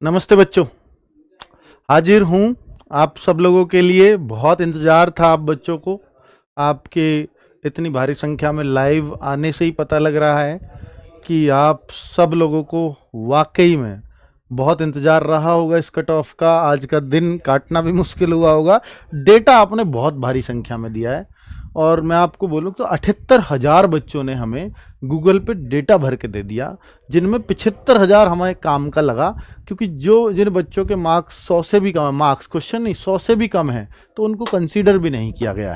नमस्ते बच्चों, हाजिर हूँ आप सब लोगों के लिए। बहुत इंतज़ार था आप बच्चों को। आपके इतनी भारी संख्या में लाइव आने से ही पता लग रहा है कि आप सब लोगों को वाकई में बहुत इंतज़ार रहा होगा इस कट ऑफ का। आज का दिन काटना भी मुश्किल हुआ होगा। डेटा आपने बहुत भारी संख्या में दिया है और मैं आपको बोलूँ तो 78,000 बच्चों ने हमें गूगल पे डेटा भर के दे दिया, जिनमें 75,000 हमारे काम का लगा। क्योंकि जिन बच्चों के मार्क्स 100 से भी कम है, मार्क्स क्वेश्चन नहीं 100 से भी कम है, तो उनको कंसीडर भी नहीं किया गया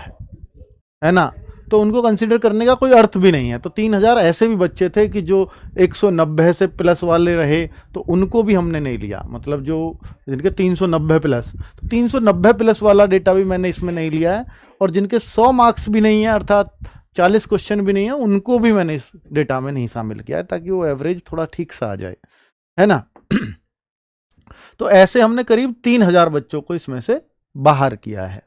है ना। तो उनको कंसीडर करने का कोई अर्थ भी नहीं है। तो 3,000 ऐसे भी बच्चे थे कि जो 190 से प्लस वाले रहे, तो उनको भी हमने नहीं लिया। मतलब जो जिनके 390 प्लस, तो 390 प्लस वाला डेटा भी मैंने इसमें नहीं लिया है। और जिनके 100 मार्क्स भी नहीं है, अर्थात 40 क्वेश्चन भी नहीं है, उनको भी मैंने इस डेटा में नहीं शामिल किया है, ताकि वो एवरेज थोड़ा ठीक सा आ जाए, है ना। तो ऐसे हमने करीब 3,000 बच्चों को इसमें से बाहर किया है।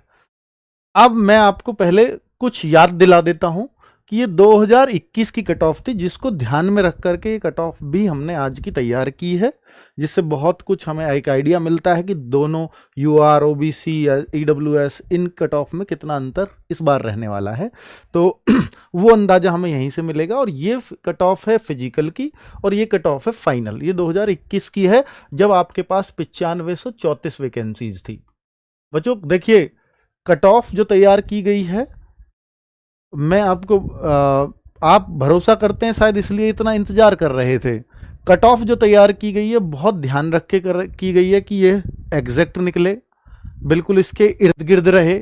अब मैं आपको पहले कुछ याद दिला देता हूं कि ये 2021 की कट ऑफ थी, जिसको ध्यान में रख करके ये कट ऑफ भी हमने आज की तैयार की है, जिससे बहुत कुछ हमें एक आइडिया मिलता है कि दोनों यूआर, ओबीसी या ईडब्ल्यूएस इन कट ऑफ में कितना अंतर इस बार रहने वाला है। तो वो अंदाजा हमें यहीं से मिलेगा। और ये कट ऑफ है फिजिकल की, और ये कट ऑफ है फाइनल। ये 2021 की है, जब आपके पास 9534 वैकेंसीज थी। बच्चों देखिए, कट ऑफ जो तैयार की गई है, मैं आपको आप भरोसा करते हैं शायद इसलिए इतना इंतजार कर रहे थे। कट ऑफ जो तैयार की गई है बहुत ध्यान रख के की गई है कि ये एग्जैक्ट निकले, बिल्कुल इसके इर्द गिर्द रहे।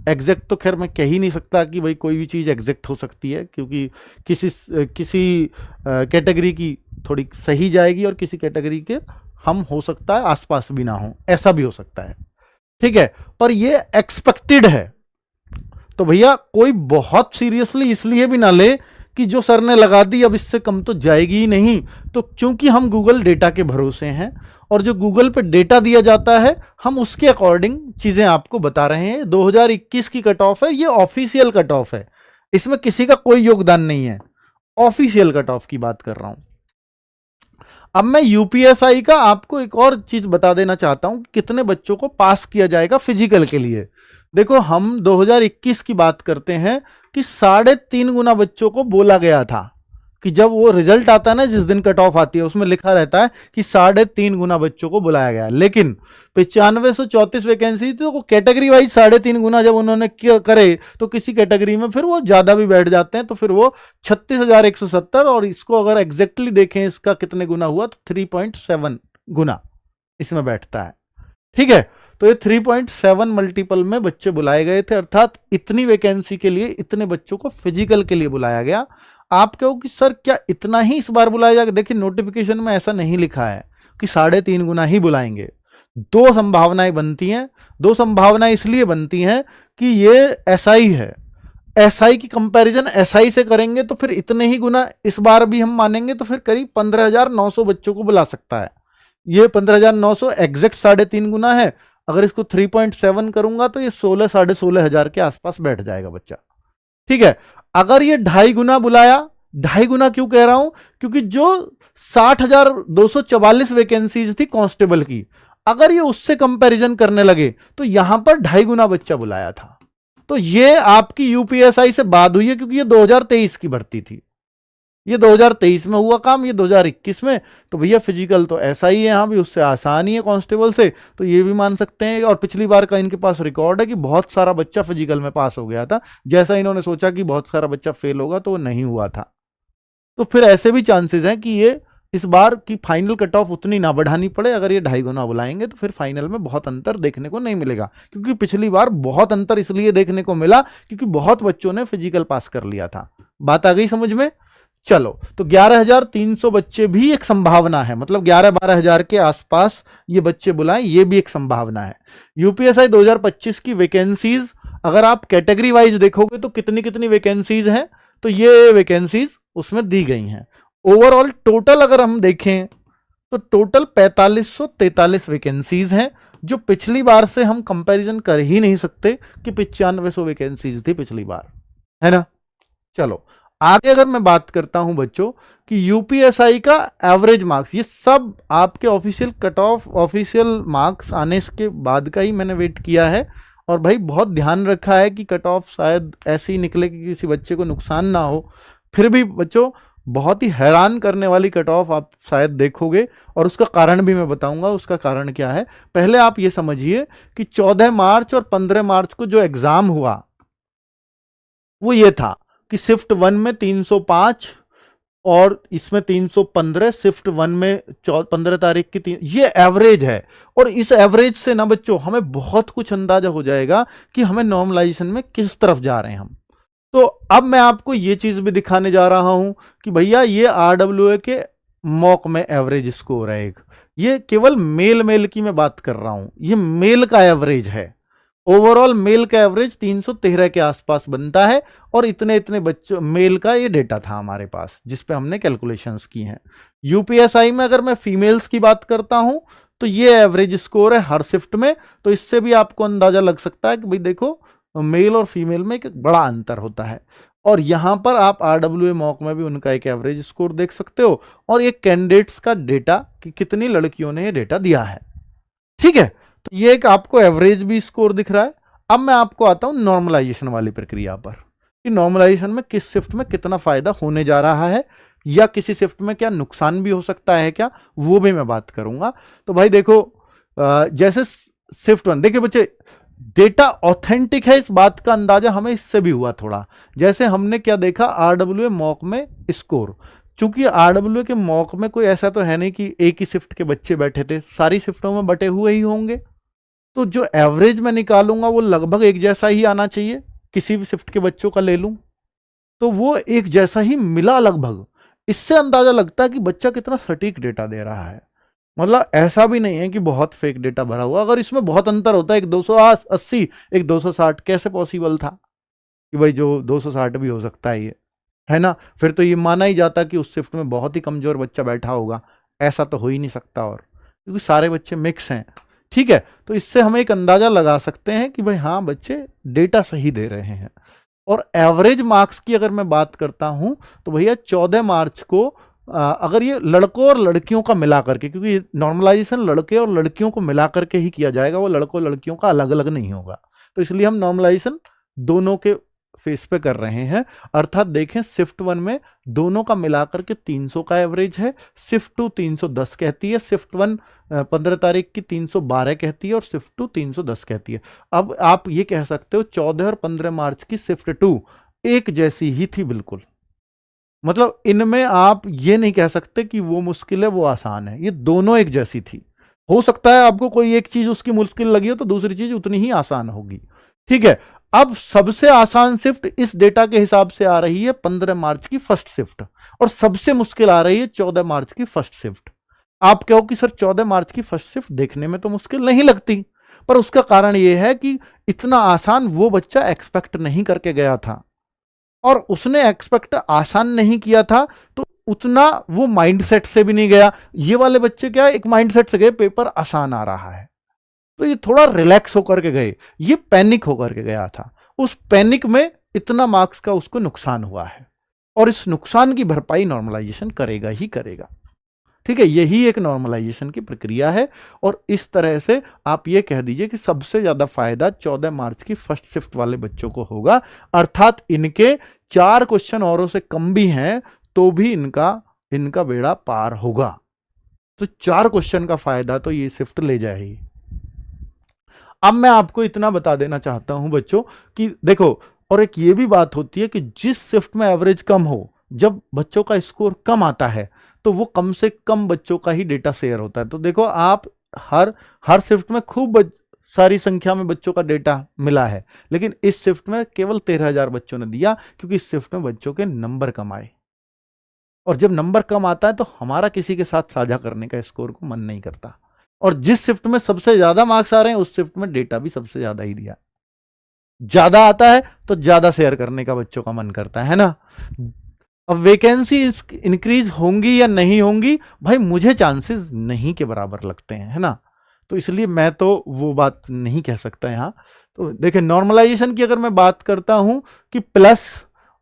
एग्जैक्ट तो खैर मैं कह ही नहीं सकता कि भाई कोई भी चीज़ एग्जैक्ट हो सकती है, क्योंकि किसी कैटेगरी की थोड़ी सही जाएगी और किसी कैटेगरी के हम हो सकता है आसपास भी ना हो, ऐसा भी हो सकता है, ठीक है। पर ये एक्सपेक्टेड है। तो भैया कोई बहुत सीरियसली इसलिए भी ना ले कि जो सर ने लगा दी अब इससे कम तो जाएगी ही नहीं। तो क्योंकि हम गूगल डेटा के भरोसे हैं, और जो गूगल पे डेटा दिया जाता है हम उसके अकॉर्डिंग चीजें आपको बता रहे हैं। 2021 की कट ऑफ है, ये ऑफिशियल कट ऑफ है, इसमें किसी का कोई योगदान नहीं है। ऑफिशियल कट ऑफ की बात कर रहा हूं। अब मैं यूपीएसआई का आपको एक और चीज बता देना चाहता हूं कि कितने बच्चों को पास किया जाएगा फिजिकल के लिए। देखो, हम 2021 की बात करते हैं कि 3.5 गुना बच्चों को बोला गया था कि जब वो रिजल्ट आता है ना, जिस दिन कट ऑफ आती है, उसमें लिखा रहता है कि 3.5 गुना बच्चों को बुलाया गया। लेकिन 9534 वैकेंसी थी, तो वो कैटेगरी वाइज 3.5 गुना जब उन्होंने करे, तो किसी कैटेगरी में फिर वो ज्यादा भी बैठ जाते हैं, तो फिर वो 36,170। और इसको अगर एग्जैक्टली देखें इसका कितने गुना हुआ, तो 3.7 गुना इसमें बैठता है, ठीक है। तो ये 3.7 मल्टीपल में बच्चे बुलाए गए थे, अर्थात इतनी वैकेंसी के लिए इतने बच्चों को फिजिकल के लिए बुलाया गया। आप कहो कि सर क्या इतना ही इस बार बुलाया जाएगा? देखिए, नोटिफिकेशन में ऐसा नहीं लिखा है कि 3.5 गुना ही बुलाएंगे। दो संभावनाएं बनती हैं। दो संभावनाएं इसलिए बनती हैं कि ये एसआई है, एसआई की कंपैरिजन एसआई से करेंगे तो फिर इतने ही गुना इस बार भी हम मानेंगे, तो फिर करीब 15,900 बच्चों को बुला सकता है। ये 15,900 एग्जैक्ट 3.5 गुना है। अगर इसको 3.7 करूंगा तो ये 16 साढ़े 16 हजार के आसपास बैठ जाएगा बच्चा, ठीक है। अगर ये 2.5 गुना बुलाया, 2.5 गुना क्यों कह रहा हूं, क्योंकि जो 60,244 वैकेंसीज थी कांस्टेबल की, अगर ये उससे कंपैरिजन करने लगे तो यहां पर 2.5 गुना बच्चा बुलाया था। तो ये आपकी यूपीएसआई से बात हुई है, क्योंकि ये 2023 की भर्ती थी। ये 2023 में हुआ काम, ये 2021 में। तो भैया फिजिकल तो ऐसा ही है, यहाँ भी उससे आसान ही है कांस्टेबल से, तो ये भी मान सकते हैं। और पिछली बार का इनके पास रिकॉर्ड है कि बहुत सारा बच्चा फिजिकल में पास हो गया था। जैसा इन्होंने सोचा कि बहुत सारा बच्चा फेल होगा, तो वो नहीं हुआ था। तो फिर ऐसे भी चांसेस हैं कि ये इस बार की फाइनल कट ऑफ उतनी ना बढ़ानी पड़े। अगर ये 2.5 गुना बुलाएंगे तो फिर फाइनल में बहुत अंतर देखने को नहीं मिलेगा, क्योंकि पिछली बार बहुत अंतर इसलिए देखने को मिला क्योंकि बहुत बच्चों ने फिजिकल पास कर लिया था। बात आ गई समझ में? चलो, तो 11,300 बच्चे भी एक संभावना है, मतलब 11-12 हजार के आसपास ये बच्चे बुलाएं, ये भी एक संभावना है। यूपीएसआई 2025 की वैकेंसीज अगर आप कैटेगरी वाइज देखोगे तो कितनी कितनी वैकेंसीज हैं, तो ये वैकेंसीज उसमें दी गई हैं। ओवरऑल टोटल अगर हम देखें तो टोटल 4543 वैकेंसीज हैं, जो पिछली बार से हम कंपैरिजन कर ही नहीं सकते कि 9500 वैकेंसीज थी पिछली बार, है ना। चलो, आगे अगर मैं बात करता हूं बच्चों कि यूपीएसआई का एवरेज मार्क्स, ये सब आपके official cut off, official marks आने के बाद का ही मैंने वेट किया है। और भाई बहुत ध्यान रखा है कि कट ऑफ शायद ऐसे ही निकले कि किसी बच्चे को नुकसान ना हो। फिर भी बच्चों बहुत ही हैरान करने वाली कट ऑफ आप शायद देखोगे, और उसका कारण भी मैं बताऊंगा उसका कारण क्या है। पहले आप ये समझिए कि 14 मार्च और 15 मार्च को जो एग्जाम हुआ वो ये था कि शिफ्ट 1 में 305 और इसमें 315, शिफ्ट 1 में 15 तारीख की ये एवरेज है। और इस एवरेज से ना बच्चों हमें बहुत कुछ अंदाजा हो जाएगा कि हमें नॉर्मलाइजेशन में किस तरफ जा रहे हैं हम। तो अब मैं आपको ये चीज भी दिखाने जा रहा हूं कि भैया ये आरडब्ल्यूए के मॉक में एवरेज स्कोर है एक, ये केवल मेल की मैं बात कर रहा हूं, ये मेल का एवरेज है। ओवरऑल मेल का एवरेज 313 के आसपास बनता है, और इतने इतने बच्चों मेल का ये डेटा था हमारे पास जिस पे हमने कैलकुलेशंस की हैं। यूपीएसआई में अगर मैं फीमेल्स की बात करता हूं तो ये एवरेज स्कोर है हर शिफ्ट में। तो इससे भी आपको अंदाजा लग सकता है कि भाई देखो मेल और फीमेल में एक बड़ा अंतर होता है। और यहां पर आप आरडब्ल्यूए मॉक में भी उनका एक एवरेज स्कोर देख सकते हो, और ये कैंडिडेट्स का डेटा कि कितनी लड़कियों ने ये डेटा दिया है। ठीक है, तो ये एक आपको एवरेज भी स्कोर दिख रहा है। अब मैं आपको आता हूं नॉर्मलाइजेशन वाली प्रक्रिया पर कि नॉर्मलाइजेशन में किस शिफ्ट में कितना फायदा होने जा रहा है, या किसी शिफ्ट में क्या नुकसान भी हो सकता है क्या, वो भी मैं बात करूंगा। तो भाई देखो जैसे शिफ्ट 1, देखिए बच्चे डेटा ऑथेंटिक है इस बात का अंदाजा हमें इससे भी हुआ थोड़ा। जैसे हमने क्या देखा आरडब्ल्यूए मॉक में स्कोर, चूंकि आरडब्ल्यूए के मॉक में कोई ऐसा तो है नहीं कि एक ही शिफ्ट के बच्चे बैठे थे, सारी शिफ्टों में बटे हुए ही होंगे। तो जो एवरेज मैं निकालूंगा वो लगभग एक जैसा ही आना चाहिए, किसी भी शिफ्ट के बच्चों का ले लूं तो वो एक जैसा ही मिला लगभग। इससे अंदाजा लगता है कि बच्चा कितना सटीक डेटा दे रहा है। मतलब ऐसा भी नहीं है कि बहुत फेक डेटा भरा हुआ। अगर इसमें बहुत अंतर होता है, एक 280 एक 260, कैसे पॉसिबल था कि भाई जो 260 भी हो सकता है ये, है ना। फिर तो ये माना ही जाता कि उस शिफ्ट में बहुत ही कमजोर बच्चा बैठा होगा, ऐसा तो हो ही नहीं सकता। और क्योंकि सारे बच्चे मिक्स हैं, ठीक है, तो इससे हम एक अंदाजा लगा सकते हैं कि भाई हाँ बच्चे डेटा सही दे रहे हैं। और एवरेज मार्क्स की अगर मैं बात करता हूं तो भैया 14 मार्च को अगर ये लड़कों और लड़कियों का मिला करके, क्योंकि नॉर्मलाइजेशन लड़के और लड़कियों को मिला करके ही किया जाएगा, वो लड़कों लड़कियों का अलग अलग नहीं होगा, तो इसलिए हम नॉर्मलाइजेशन दोनों के फेस पे कर रहे हैं। अर्थात देखें शिफ्ट 1 में दोनों का मिलाकर के 300 का एवरेज है, शिफ्ट 2 310 कहती है, शिफ्ट 1 15 तारीख की 312 कहती है, और शिफ्ट 2 310 कहती है। अब आप ये कह सकते हो 14 और 15 मार्च की शिफ्ट 2 एक जैसी ही थी बिल्कुल। मतलब इनमें आप ये नहीं कह सकते कि वो मुश्किल है वो आसान है, ये दोनों एक जैसी थी। हो सकता है आपको कोई एक चीज उसकी मुश्किल लगी हो तो दूसरी चीज उतनी ही आसान होगी, ठीक है। अब सबसे आसान शिफ्ट इस डेटा के हिसाब से आ रही है 15 मार्च की फर्स्ट शिफ्ट, और सबसे मुश्किल आ रही है 14 मार्च की फर्स्ट शिफ्ट। आप कहो कि सर 14 मार्च की फर्स्ट शिफ्ट देखने में तो मुश्किल नहीं लगती, पर उसका कारण यह है कि इतना आसान वो बच्चा एक्सपेक्ट नहीं करके गया था, और उसने एक्सपेक्ट आसान नहीं किया था तो उतना वो माइंडसेट से भी नहीं गया। ये वाले बच्चे क्या एक माइंडसेट से गए पेपर आसान आ रहा है, तो ये थोड़ा रिलैक्स होकर के गए, ये पैनिक होकर के गया था। उस पैनिक में इतना मार्क्स का उसको नुकसान हुआ है, और इस नुकसान की भरपाई नॉर्मलाइजेशन करेगा ही करेगा, ठीक है। यही एक नॉर्मलाइजेशन की प्रक्रिया है। और इस तरह से आप ये कह दीजिए कि सबसे ज्यादा फायदा 14 मार्च की फर्स्ट शिफ्ट वाले बच्चों को होगा। अर्थात इनके 4 क्वेश्चन औरों से कम भी हैं तो भी इनका बेड़ा पार होगा। तो 4 क्वेश्चन का फायदा तो ये शिफ्ट ले जाएगी। अब मैं आपको इतना बता देना चाहता हूं बच्चों कि देखो, और एक ये भी बात होती है कि जिस शिफ्ट में एवरेज कम हो, जब बच्चों का स्कोर कम आता है तो वो कम से कम बच्चों का ही डेटा शेयर होता है। तो देखो आप हर शिफ्ट में खूब सारी संख्या में बच्चों का डेटा मिला है, लेकिन इस शिफ्ट में केवल 13,000 बच्चों ने दिया, क्योंकि इस शिफ्ट में बच्चों के नंबर कम आए। और जब नंबर कम आता है तो हमारा किसी के साथ साझा करने का स्कोर को मन नहीं करता, और जिस शिफ्ट में सबसे ज्यादा मार्क्स आ रहे हैं उस शिफ्ट में डेटा भी सबसे ज्यादा ही दिया, ज्यादा आता है तो ज्यादा शेयर करने का बच्चों का मन करता है ना। अब वैकेंसी इंक्रीज होंगी या नहीं होंगी, भाई मुझे चांसेस नहीं के बराबर लगते हैं, है ना। तो इसलिए मैं तो वो बात नहीं कह सकता यहां। तो देखिए नॉर्मलाइजेशन की अगर मैं बात करता हूं कि प्लस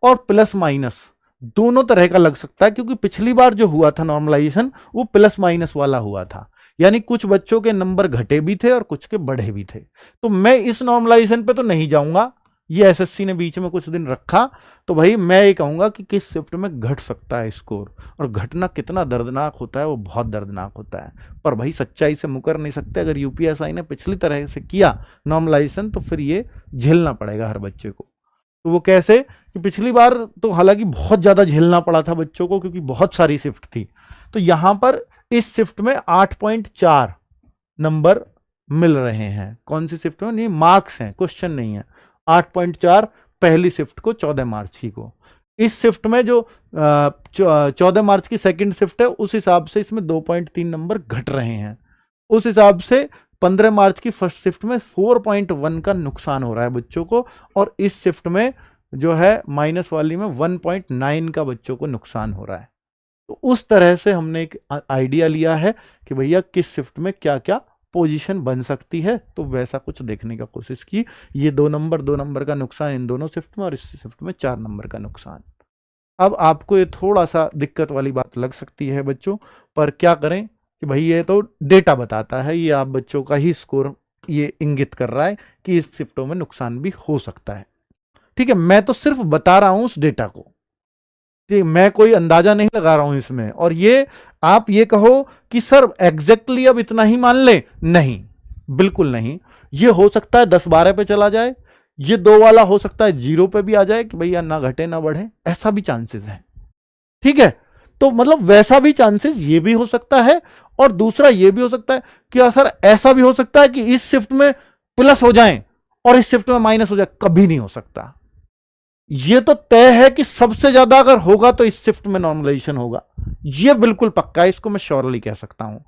और प्लस माइनस दोनों तरह का लग सकता है, क्योंकि पिछली बार जो हुआ था नॉर्मलाइजेशन वो प्लस माइनस वाला हुआ था, यानी कुछ बच्चों के नंबर घटे भी थे और कुछ के बढ़े भी थे। तो मैं इस नॉर्मलाइजेशन पे तो नहीं जाऊंगा, ये एसएससी ने बीच में कुछ दिन रखा, तो भाई मैं ये कहूंगा कि किस शिफ्ट में घट सकता है स्कोर, और घटना कितना दर्दनाक होता है वो बहुत दर्दनाक होता है। पर भाई सच्चाई से मुकर नहीं सकते, अगर यूपीएसआई ने पिछली तरह से किया नॉर्मलाइजेशन तो फिर ये झेलना पड़ेगा हर बच्चे को। तो वो कैसे कि पिछली बार तो हालांकि बहुत ज्यादा झेलना पड़ा था बच्चों को, क्योंकि बहुत सारी शिफ्ट थी। तो यहां पर इस शिफ्ट में 8.4 नंबर मिल रहे हैं। कौन सी शिफ्ट में? नहीं, मार्क्स हैं, क्वेश्चन नहीं है। 8.4 पहली शिफ्ट को 14 मार्च की को। इस शिफ्ट में जो 14 मार्च की सेकंड शिफ्ट है उस हिसाब से इसमें 2.3 नंबर घट रहे हैं। उस हिसाब से 15 मार्च की फर्स्ट शिफ्ट में 4.1 का नुकसान हो रहा है बच्चों को, और इस शिफ्ट में जो है माइनस वाली में 1.9 का बच्चों को नुकसान हो रहा है। तो उस तरह से हमने एक आइडिया लिया है कि भैया किस शिफ्ट में क्या क्या पोजीशन बन सकती है, तो वैसा कुछ देखने का कोशिश की। ये 2 नंबर का नुकसान इन दोनों शिफ्ट में, और इस शिफ्ट में 4 नंबर का नुकसान। अब आपको ये थोड़ा सा दिक्कत वाली बात लग सकती है बच्चों, पर क्या करें कि भाई ये तो डेटा बताता है, ये आप बच्चों का ही स्कोर ये इंगित कर रहा है कि इस शिफ्टों में नुकसान भी हो सकता है। ठीक है, मैं तो सिर्फ बता रहा हूं उस डेटा को, ठीक, मैं कोई अंदाजा नहीं लगा रहा हूं इसमें। और ये आप ये कहो कि सर एग्जैक्टली अब इतना ही मान ले, नहीं, बिल्कुल नहीं। ये हो सकता है 10-12 पे चला जाए, ये 2 वाला हो सकता है 0 पे भी आ जाए कि भैया ना घटे ना बढ़े, ऐसा भी चांसेस है। ठीक है, तो मतलब वैसा भी चांसेस ये भी हो सकता है। और दूसरा ये भी हो सकता है कि सर ऐसा भी हो सकता है कि इस शिफ्ट में प्लस हो जाए और इस शिफ्ट में माइनस हो जाए, कभी नहीं हो सकता। ये तो तय है कि सबसे ज्यादा अगर होगा तो इस शिफ्ट में नॉर्मलाइजेशन होगा, ये बिल्कुल पक्का है, इसको मैं श्योरली कह सकता हूं।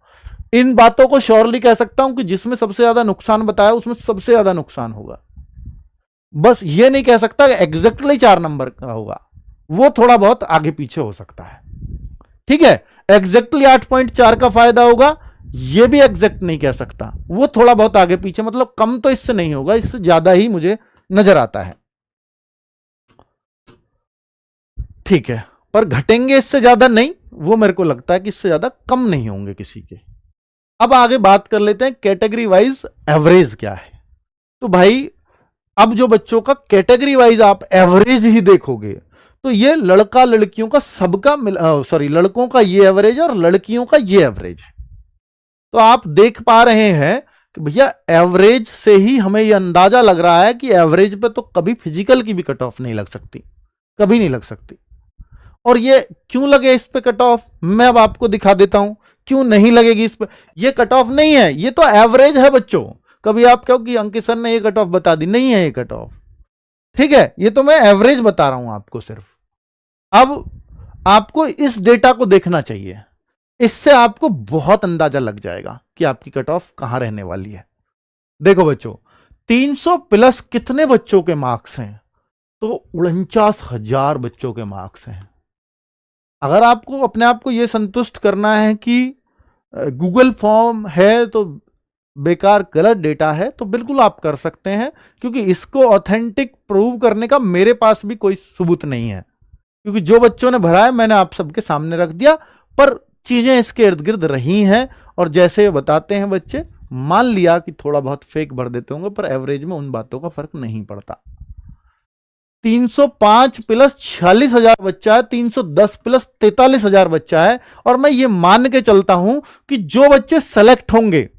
इन बातों को श्योरली कह सकता हूं कि जिसमें सबसे ज्यादा नुकसान बताया उसमें सबसे ज्यादा नुकसान होगा। बस ये नहीं कह सकता एग्जैक्टली 4 नंबर का होगा, वो थोड़ा बहुत आगे पीछे हो सकता है। ठीक है, एग्जैक्टली 8.4 का फायदा होगा, ये भी एग्जैक्ट नहीं कह सकता, वो थोड़ा बहुत आगे पीछे, मतलब कम तो इससे नहीं होगा, इससे ज्यादा ही मुझे नजर आता है। ठीक है, पर घटेंगे इससे ज्यादा नहीं, वो मेरे को लगता है कि इससे ज्यादा कम नहीं होंगे किसी के। अब आगे बात कर लेते हैं कैटेगरी वाइज एवरेज क्या है। तो भाई अब जो बच्चों का कैटेगरी वाइज आप एवरेज ही देखोगे तो ये लड़का लड़कियों का सबका लड़कों का ये एवरेज और लड़कियों का ये एवरेज है। तो आप देख पा रहे हैं कि भैया एवरेज से ही हमें यह अंदाजा लग रहा है कि एवरेज पे तो कभी फिजिकल की भी कट ऑफ नहीं लग सकती, कभी नहीं लग सकती। और ये क्यों लगे इस पे कट ऑफ, मैं अब आपको दिखा देता हूं क्यों नहीं लगेगी इस पे। ये कट ऑफ नहीं है, ये तो एवरेज है बच्चों। कभी आप कहो कि अंकित सर ने ये कट ऑफ बता दी, नहीं है ये कट ऑफ। ठीक है, ये तो मैं एवरेज बता रहा हूं आपको सिर्फ। अब आपको इस डेटा को देखना चाहिए, इससे आपको बहुत अंदाजा लग जाएगा कि आपकी कट ऑफ कहां रहने वाली है। देखो बच्चों, 300 प्लस कितने बच्चों के मार्क्स हैं? तो 49,000 बच्चों के मार्क्स हैं। अगर आपको अपने आप को यह संतुष्ट करना है कि गूगल फॉर्म है तो बेकार गलत डेटा है, तो बिल्कुल आप कर सकते हैं, क्योंकि इसको ऑथेंटिक प्रूव करने का मेरे पास भी कोई सबूत नहीं है, क्योंकि जो बच्चों ने भरा है मैंने आप सबके सामने रख दिया, पर चीजें इसके इर्द गिर्द रही हैं। और जैसे बताते हैं बच्चे, मान लिया कि थोड़ा बहुत फेक भर देते होंगे, पर एवरेज में उन बातों का फर्क नहीं पड़ता। 305 प्लस 46,000 बच्चा है, 310 प्लस 43,000 बच्चा है। और मैं ये मान के चलता हूं कि जो बच्चे सेलेक्ट होंगे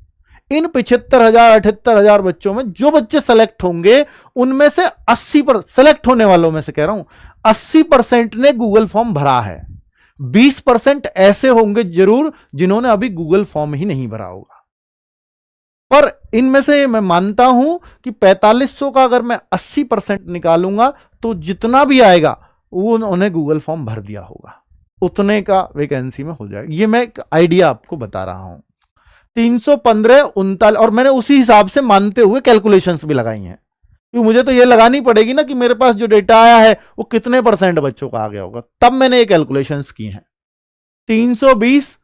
इन 75,000 78,000 बच्चों में, जो बच्चे सेलेक्ट होंगे उनमें से 80% सेलेक्ट होने वालों में से कह रहा हूं 80% ने गूगल फॉर्म भरा है। 20% ऐसे होंगे जरूर जिन्होंने अभी गूगल फॉर्म ही नहीं भरा होगा। पर इनमें से मैं मानता हूं कि 4500 का अगर मैं 80% निकालूंगा तो जितना भी आएगा वो उन्होंने गूगल फॉर्म भर दिया होगा, उतने का वैकेंसी में हो जाएगा। ये मैं एक आइडिया आपको बता रहा हूं। 315 39, और मैंने उसी हिसाब से मानते हुए कैलकुलेशंस भी लगाई हैं, क्योंकि मुझे तो ये लगानी पड़ेगी ना कि मेरे पास जो डेटा आया है वो कितने % बच्चों का आ गया होगा, तब मैंने ये कैलकुलेशंस की हैं। 320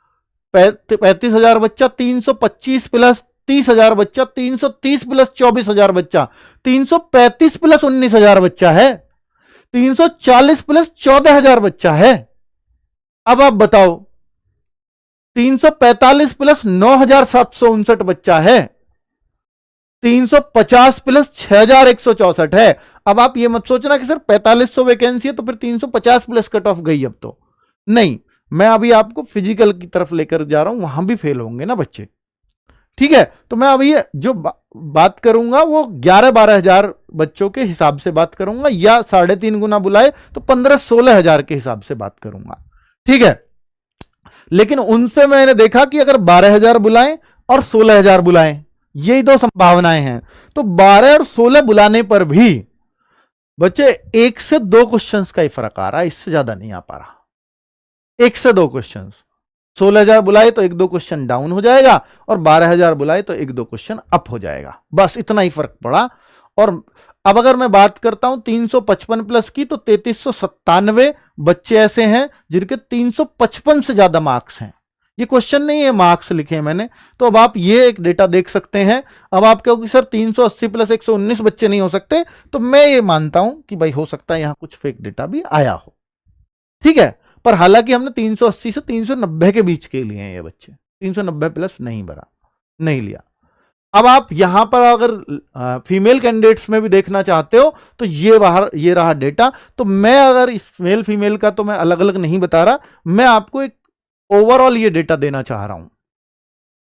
35,000 बच्चा, 325 प्लस 30,000 बच्चा, 330 प्लस 24,000 बच्चा, 335 प्लस 19,000 बच्चा है। 340 प्लस 14,000 बच्चा है। अब आप बताओ, 345 प्लस 9,759 बच्चा है, 350 प्लस 6,164 है। अब आप ये मत सोचना कि सर 4500 वैकेंसी है तो फिर 350 प्लस कट ऑफ गई। अब तो नहीं, मैं अभी आपको फिजिकल की तरफ लेकर जा रहा हूं, वहां भी फेल होंगे ना बच्चे। ठीक है, तो मैं अभी जो बात करूंगा वो 11-12 हजार बच्चों के हिसाब से बात करूंगा, या 3.5 गुना बुलाए तो 15-16 हजार के हिसाब से बात करूंगा। ठीक है, लेकिन उनसे मैंने देखा कि अगर 12,000 बुलाएं और 16,000 बुलाएं, यही दो संभावनाएं हैं। तो 12 और 16 बुलाने पर भी बच्चे 1 से 2 क्वेश्चंस का ही फर्क आ रहा है, इससे ज्यादा नहीं आ पा रहा। 1 से 2 क्वेश्चंस, 16,000 बुलाए तो 1-2 क्वेश्चन डाउन हो जाएगा, और 12,000 बुलाए तो 1-2 क्वेश्चन अप हो जाएगा, बस इतना ही फर्क पड़ा। और अब अगर मैं बात करता हूं 355 प्लस की, तो 3397 बच्चे ऐसे हैं जिनके 355 से ज्यादा मार्क्स हैं। ये क्वेश्चन नहीं है, मार्क्स लिखे हैं मैंने। तो अब आप ये एक डेटा देख सकते हैं। अब आप कहोगे सर 380 प्लस 119 बच्चे नहीं हो सकते, तो मैं ये मानता हूं कि भाई हो सकता है यहां कुछ फेक डेटा भी आया हो। ठीक है, पर हालांकि हमने 380 से 390 के बीच के लिए हैं ये बच्चे, 390 प्लस नहीं लिया। अब आप यहां पर अगर फीमेल कैंडिडेट्स में भी देखना चाहते हो तो ये रहा डेटा। तो मैं अगर इस मेल फीमेल का तो मैं अलग अलग नहीं बता रहा, मैं आपको एक ओवरऑल ये डेटा देना चाह रहा हूं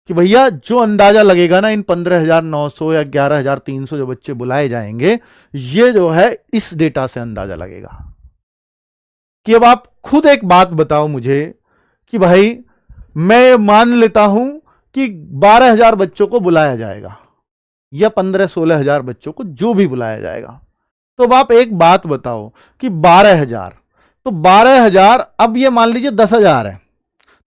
कि भैया जो अंदाजा लगेगा ना इन 15,900 या 11,300 जो बच्चे बुलाए जाएंगे, ये जो है इस डेटा से अंदाजा लगेगा। कि अब आप खुद एक बात बताओ मुझे कि भाई मैं मान लेता हूं कि 12,000 बच्चों को बुलाया जाएगा, या 15-16 हजार बच्चों को, जो भी बुलाया जाएगा। तो अब आप एक बात बताओ कि 12,000, तो 12,000, अब ये मान लीजिए 10,000 है,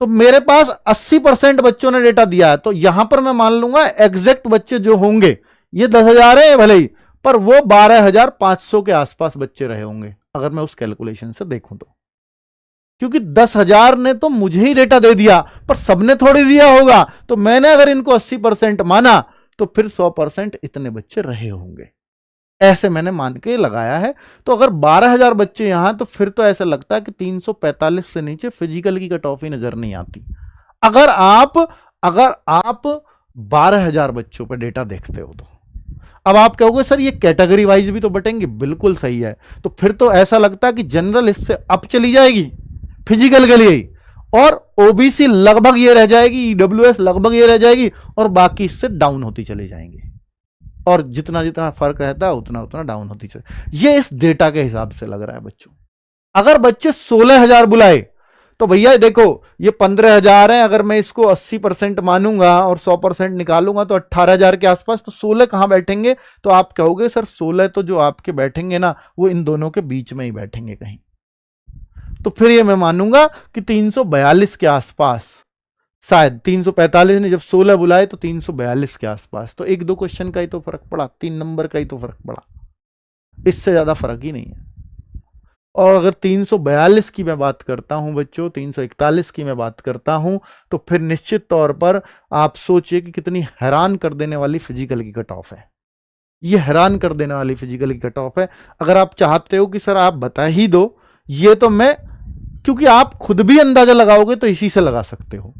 तो मेरे पास 80% बच्चों ने डेटा दिया है, तो यहां पर मैं मान लूंगा एग्जैक्ट बच्चे जो होंगे ये 10,000 है भले ही, पर वो 12,500 के आसपास बच्चे रहे होंगे अगर मैं उस कैलकुलेशन से देखूं तो। क्योंकि 10,000 ने तो मुझे ही डेटा दे दिया, पर सबने थोड़ी दिया होगा, तो मैंने अगर इनको 80% माना तो फिर 100% इतने बच्चे रहे होंगे, ऐसे मैंने मान के लगाया है। तो अगर 12,000 बच्चे यहां, तो फिर तो ऐसा लगता है कि 345 से नीचे फिजिकल की कट ऑफ ही नजर नहीं आती। अगर आप 12,000 बच्चों पर डेटा देखते हो तो। अब आप कहोगे सर ये कैटेगरी वाइज भी तो बटेंगे, बिल्कुल सही है। तो फिर तो ऐसा लगता है कि जनरल इससे अप चली जाएगी फिजिकल के लिए, और ओबीसी लगभग ये रह जाएगी, ईडब्ल्यूएस लगभग ये रह जाएगी, और बाकी इससे डाउन होती चली जाएंगी, और जितना जितना फर्क रहता है उतना उतना डाउन होती चली। ये इस डेटा के हिसाब से लग रहा है बच्चों। अगर बच्चे 16,000 बुलाए तो भैया देखो ये 15,000 है, अगर मैं इसको 80% मानूंगा और 100% निकालूंगा तो 18,000 के आसपास। तो 16 कहां बैठेंगे? तो आप कहोगे सर 16 तो जो आपके बैठेंगे ना वो इन दोनों के बीच में ही बैठेंगे कहीं। तो फिर ये मैं मानूंगा कि 342 के आसपास, शायद 345 ने जब 16 बुलाए तो 342 के आसपास। तो 1-2 क्वेश्चन का ही तो फर्क पड़ा, 3 नंबर का ही तो फर्क पड़ा, इससे ज्यादा फर्क ही नहीं है। और अगर 342 की मैं बात करता हूं बच्चों, 341 की मैं बात करता हूं, तो फिर निश्चित तौर पर आप सोचिए कि कितनी हैरान कर देने वाली फिजिकल की कट ऑफ है। ये हैरान कर देने वाली फिजिकल की कट ऑफ है। अगर आप चाहते हो कि सर आप बता ही दो, ये तो मैं, क्योंकि आप खुद भी अंदाजा लगाओगे तो इसी से लगा सकते हो,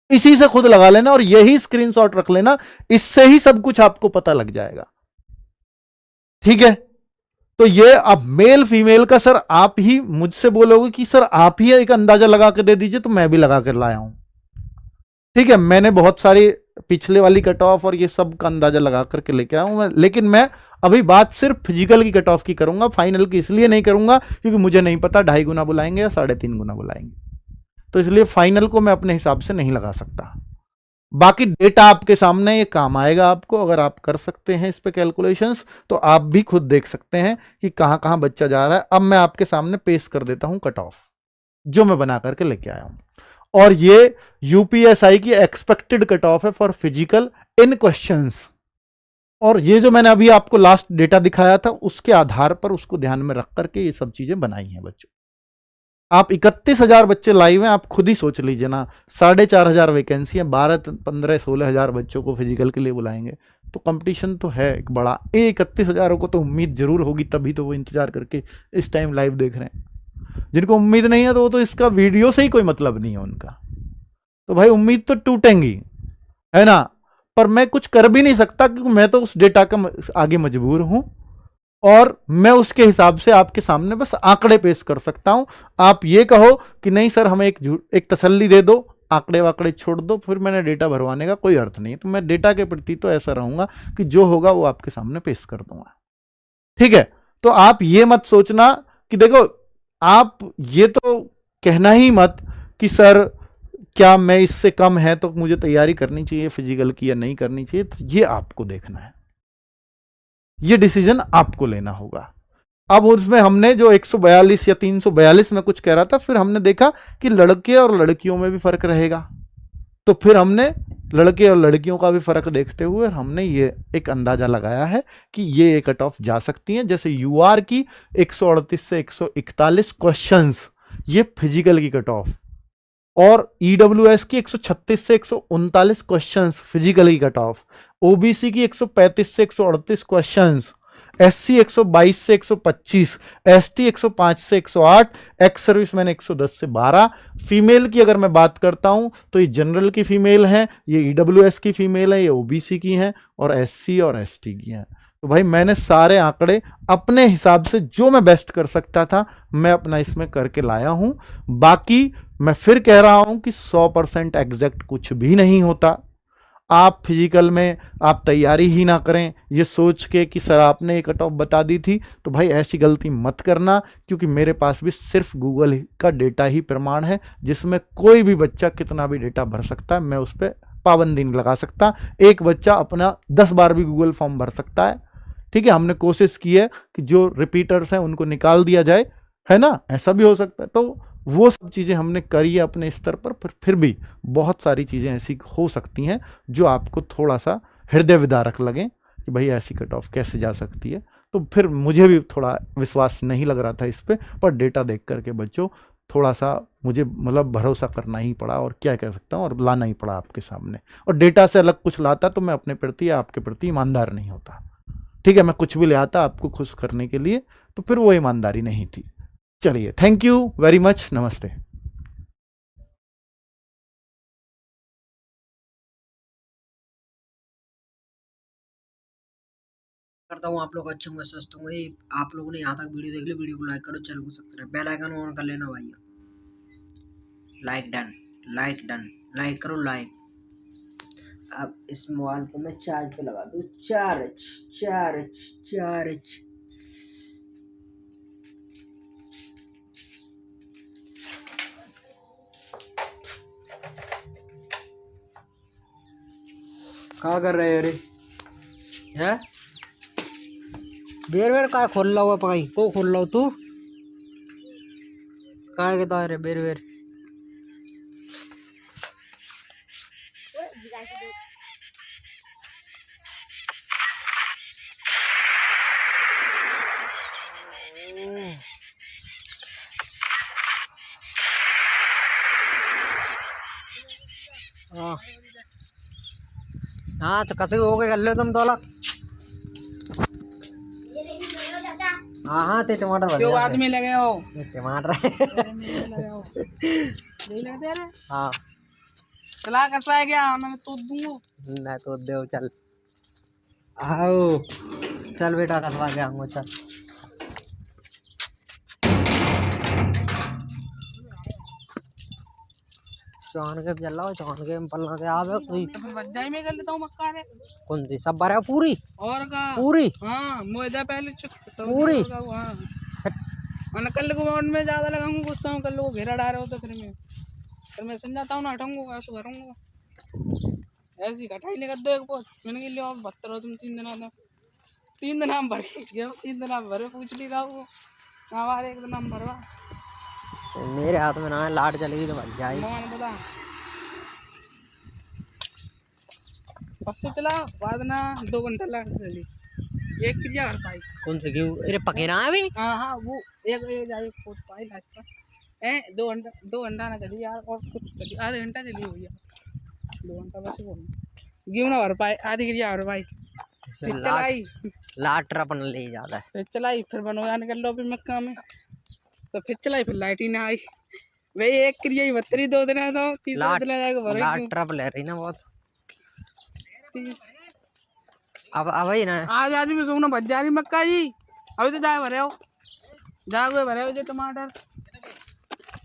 इसी से खुद लगा लेना और यही स्क्रीनशॉट रख लेना, इससे ही सब कुछ आपको पता लग जाएगा। ठीक है, तो ये अब मेल फीमेल का सर आप ही मुझसे बोलोगे कि सर आप ही एक अंदाजा लगा के दे दीजिए, तो मैं भी लगा कर लाया हूं। ठीक है, मैंने बहुत सारी पिछले वाली कट ऑफ और ये सब का अंदाजा लगा करके लेके आया हूं, लेकिन मैं अभी बात सिर्फ फिजिकल की कट ऑफ की करूंगा, फाइनल की इसलिए नहीं करूंगा क्योंकि मुझे नहीं पता 2.5 गुना बुलाएंगे या 3.5 गुना बुलाएंगे, तो इसलिए फाइनल को मैं अपने हिसाब से नहीं लगा सकता। बाकी डेटा आपके सामने, ये काम आएगा आपको, अगर आप कर सकते हैं इस पे कैलकुलेशंस तो आप भी खुद देख सकते हैं कि कहां कहां बच्चा जा रहा है। अब मैं आपके सामने पेश कर देता हूं कट ऑफ जो मैं बना करके लेके आया हूं, और ये यूपीएसआई की एक्सपेक्टेड कट ऑफ है फॉर फिजिकल इन क्वेश्चंस। और ये जो मैंने अभी आपको लास्ट डेटा दिखाया था उसके आधार पर उसको ध्यान में रख करके ये सब चीजें बनाई हैं बच्चों। आप 31,000 बच्चे लाइव हैं, आप खुद ही सोच लीजिए ना, 4,500 वैकेंसी है, 12, 15, 16 हजार बच्चों को फिजिकल के लिए बुलाएंगे तो कंपटीशन तो है एक बड़ा। 31,000 को तो उम्मीद जरूर होगी, तभी तो वो इंतजार करके इस टाइम लाइव देख रहे हैं। जिनको उम्मीद नहीं है तो वो तो इसका वीडियो से ही कोई मतलब नहीं है उनका। तो भाई उम्मीद तो टूटेंगी, है ना। पर मैं कुछ कर भी नहीं सकता क्योंकि मैं तो उस डेटा का आगे मजबूर हूं, और मैं उसके हिसाब से आपके सामने बस आंकड़े पेश कर सकता हूं। आप ये कहो कि नहीं सर हमें एक तसल्ली दे दो, आंकड़े वाकड़े छोड़ दो, फिर मैंने डेटा भरवाने का कोई अर्थ नहीं। तो मैं डेटा के प्रति तो ऐसा रहूंगा कि जो होगा वो आपके सामने पेश कर दूंगा, ठीक है। तो आप ये मत सोचना कि देखो, आप ये तो कहना ही मत कि सर क्या मैं इससे कम है तो मुझे तैयारी करनी चाहिए फिजिकल की या नहीं करनी चाहिए। तो ये आपको देखना है, ये डिसीजन आपको लेना होगा। अब उसमें हमने जो 142 या 342 में कुछ कह रहा था, फिर हमने देखा कि लड़के और लड़कियों में भी फर्क रहेगा। तो फिर हमने लड़के और लड़कियों का भी फर्क देखते हुए हमने ये एक अंदाजा लगाया है कि ये कट ऑफ जा सकती हैं। जैसे यूआर की 138 से 141 क्वेश्चंस, ये फिजिकल की कट ऑफ, और ईडब्ल्यूएस की 136 से 139 क्वेश्चंस फिजिकल की कट ऑफ, ओबीसी की 135 से 138 क्वेश्चंस, एससी 122 से 125, एसटी 105 से 108, एक्स सर्विसमैन 110 से 12। फीमेल की अगर मैं बात करता हूं तो ये जनरल की फीमेल है, ये ईडब्ल्यूएस की फीमेल है, ये ओबीसी की है, और एससी और एसटी की है। तो भाई मैंने सारे आंकड़े अपने हिसाब से जो मैं बेस्ट कर सकता था मैं अपना इसमें करके लाया हूं। बाकी मैं फिर कह रहा हूं कि 100% एग्जैक्ट कुछ भी नहीं होता। आप फिजिकल में आप तैयारी ही ना करें ये सोच के कि सर आपने एक कट ऑफ बता दी थी, तो भाई ऐसी गलती मत करना, क्योंकि मेरे पास भी सिर्फ गूगल का डेटा ही प्रमाण है, जिसमें कोई भी बच्चा कितना भी डेटा भर सकता है, मैं उस पर पाबंदी नहीं लगा सकता। एक बच्चा अपना 10 बार भी गूगल फॉर्म भर सकता है, ठीक है। हमने कोशिश की है कि जो रिपीटर्स हैं उनको निकाल दिया जाए, है ना, ऐसा भी हो सकता है। तो वो सब चीज़ें हमने करी है अपने स्तर पर, फिर भी बहुत सारी चीज़ें ऐसी हो सकती हैं जो आपको थोड़ा सा हृदय विदारक लगें कि भाई ऐसी कट ऑफ कैसे जा सकती है। तो फिर मुझे भी थोड़ा विश्वास नहीं लग रहा था इस पर डेटा देख करके बच्चों थोड़ा सा मुझे मतलब भरोसा करना ही पड़ा, और क्या कह सकता हूँ, और लाना ही पड़ा आपके सामने। और डेटा से अलग कुछ लाता तो मैं अपने प्रति या आपके प्रति ईमानदार नहीं होता, ठीक है। मैं कुछ भी ले आता आपको खुश करने के लिए, तो फिर वो ईमानदारी नहीं थी। चलिए, थैंक यू वेरी मच, नमस्ते। करता हूँ आप लोग अच्छे होंगे, स्वस्थ होंगे। आप लोगों ने यहाँ तक वीडियो देख ली, वीडियो को लाइक करो, चैनल को सब्सक्राइब, बेल आइकन ऑन कर लेना भाई। Like done, like done, like करो लाइक। अब इस मोबाइल को मैं चार्ज पे लगा दूँ। Charge charge charge. क्या कर रहे रे है? बेर बेर का खोल हुआ पाई को खोल लो तू काय के तारे बेर बेर। हाँ हाँ, तो कैसे हो गए कर लो तुम तोला। हाँ हाँ, ते टमाटर भर जो दिया आदमी लगे हो टमाटर नहीं लगते रे। हाँ चला कैसा है क्या मैं तो दूंगा ना तो दे चल। आओ चल बेटा कसवा के आऊंगा चल। चौन के चल रहा चौन के पलना के आवे कोई तो फिर बजाई में कर लेता हूँ मक्का रे। कौन सी सब बारे पूरी और का पूरी हाँ मुझे पहले पूरी हाँ मैंने कल को मैं उनमें ज्यादा लगाऊंगा, गुस्सा में कल को घेरा डाल रहे हो तो फिर मैं समझाता हूँ ना हटाऊंगा ऐसे भरूंगा। ऐसी घटाई नहीं कर दो एक बहुत मैंने के लिए और बहत्तर हो तुम 3 दिन आता 3 दिन हम भर गए 3 दिन हम भरे पूछ ली था वो हमारे 1 दिन हम भरवा मेरे हाथ में ना लाट चलेगी तो भग जाएगी। मैंने पता बस से चला बाद ना 2 घंटा लग चली एक क्रिया कर पाई। कौन से क्यों अरे पके ना अभी। हाँ हाँ वो एक जाए पोस्ट पाई लास्ट का 2 घंटा ना चली यार और कुछ चली आधा घंटा चली हुई यार 2 घंटा बस वो गेहूं ना भर पाए आधी क्रिया भर पाई फिर चलाई लाटर अपन ले जाता है। फिर चलाई फिर बनोया निकल लो फिर मक्का में तो फिर चलाई फिर लाइट ही ना आई वही एक क्रिया ही बत्तरी 2 दिन है तो तीसरे दिन जाएगा भरे क्यों लाटर ले रही ना बहुत। अब ही ना आज भी सोना बच जा रही मक्का जी अभी तो जाए भरे हो जाओगे भरे हो जो टमाटर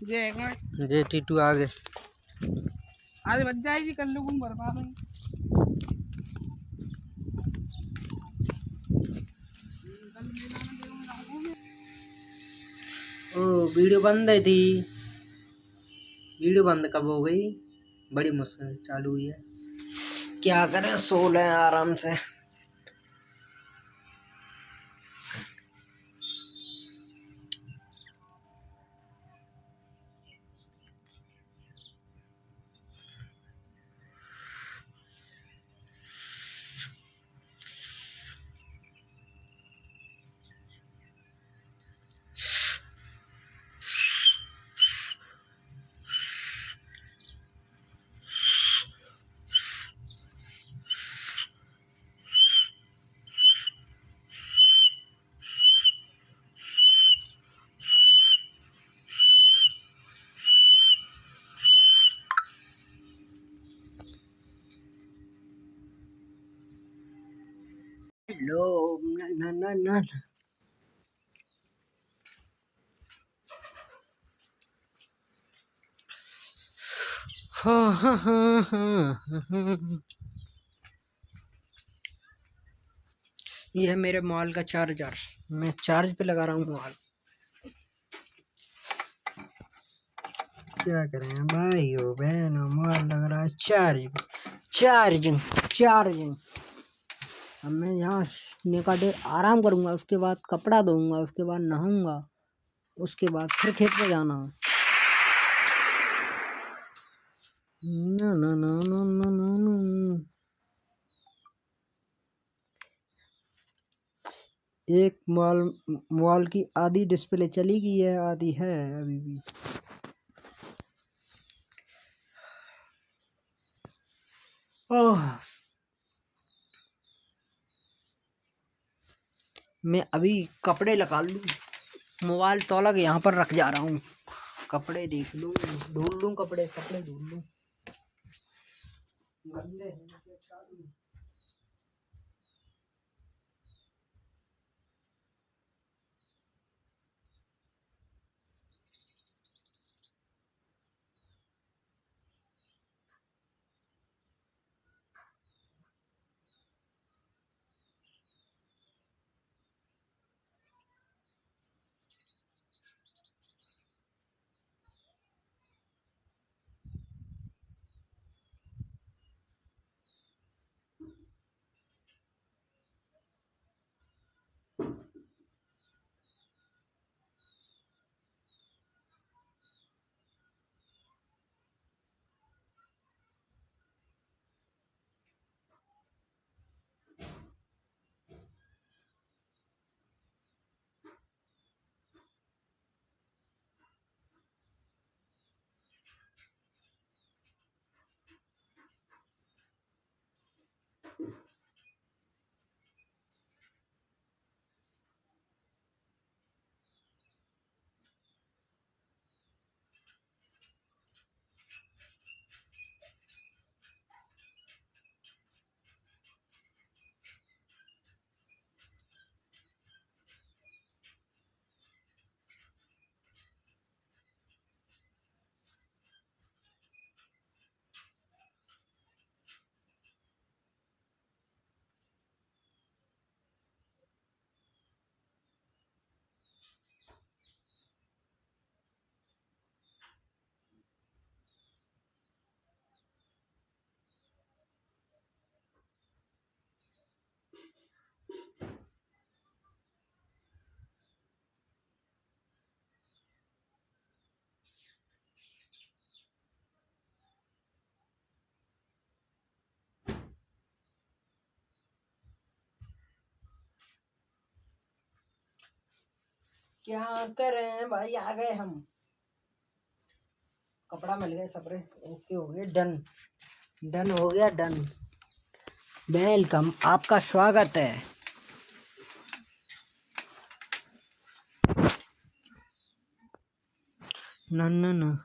जे है जे टीटू आगे आज बच जाएगी कल लोगों भर पा रही ओ वीडियो बंद है थी। वीडियो बंद कब हो गई? बड़ी मुश्किल से चालू हुई है। क्या करें सो लें आराम से। लो ना ना ना ना हाँ हाँ हाँ हाँ। ये है मेरे मोबाइल का चार्जर। मैं चार्ज पे लगा रहा हूँ मोबाइल। क्या करें भाइयों बहनों मोबाइल लग रहा है चार्जिंग चार्जिंग। अब मैं यहाँ निकाल देर आराम करूँगा उसके बाद कपड़ा धोऊंगा उसके बाद नहाऊंगा उसके बाद फिर खेत पे जाना। ना ना ना ना ना ना ना। एक मोबाइल की आधी डिस्प्ले चली गई है आधी है अभी भी। ओह मैं अभी कपड़े लगा लूँ। मोबाइल तौला के यहाँ पर रख जा रहा हूँ। कपड़े देख लूँ ढूंढ लूँ कपड़े ढूंढ लूँ। गंदे हैं। क्या करें भाई आ गए हम। कपड़ा मिल गया सबरे ओके हो गए डन हो गया डन। वेलकम, आपका स्वागत है। न न न